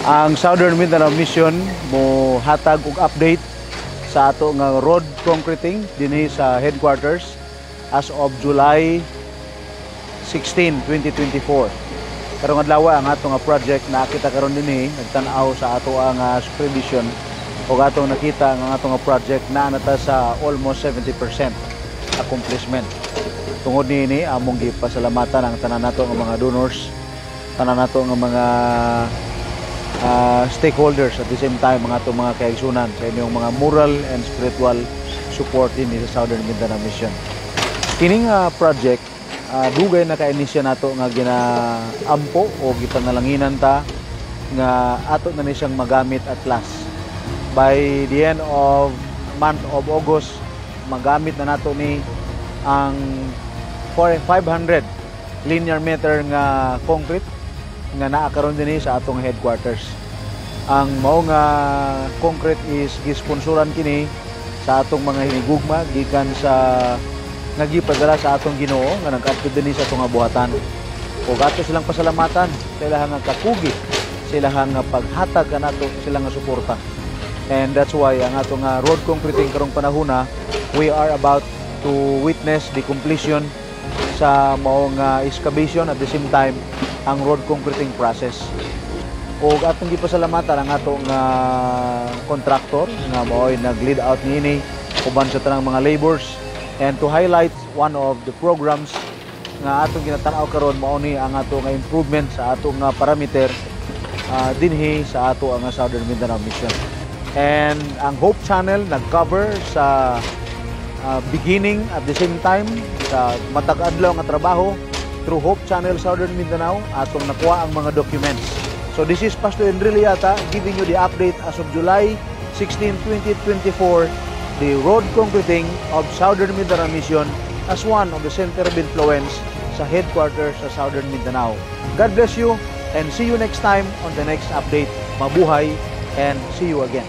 Ang Southern Mindanao Mission mo hatag og update sa ato nga road concreting dinhi sa headquarters as of July 16, 2024. Karong adlaw ang ato nga project na kita karon dinhi nagtan-aw sa ato nga supervision ug atong nakita ang ato nga project na nata sa almost 70% accomplishment. Tungod niini among gipasalamatan ang tanan nato nga mga donors, tanan nato nga mga stakeholders at the same time mga itong mga kaigsunan sa inyong mga moral and spiritual support din sa Southern Mindanao Mission. Kining project dugay na ka-inisya nato nga ginaampo o gipangalanginan ta nga ato na ni siyang magamit at last. By the end of month of August, magamit na nato ni ang 500 linear meter nga concrete nga naa karon dinhi sa atong headquarters. Ang mao nga concrete is gisponsoran kini sa atong mga hinigugma gikan sa nagipadala sa atong Ginoo nga nag-apto dinhi sa atong buhatan. Ug ato silang pasalamatan sila nga kakugi, sila nga paghatag kanato sila nga suporta. And that's why ang atong road concreting karong panahona, we are about to witness the completion sa mao nga excavation at the same time ang road concreting process. O atong gipasalamatan ang atong contractor nga mao'y nag-lead out niini uban sa tanang mga labors. And to highlight one of the programs nga atong ginatan-aw karon mao ni ang atong improvement sa atong parameter dinhi sa ato ang Southern Mindanao Mission. And ang Hope Channel nag-cover sa beginning at the same time sa matag adlaw nga trabaho through Hope Channel Southern Mindanao atong nakuha ang mga documents. So this is Pastor Enrile Yata giving you the update as of July 16, 2024, the road concreting of Southern Mindanao Mission as one of the center of influence sa headquarters sa Southern Mindanao. God bless you and see you next time on the next update. Mabuhay and see you again.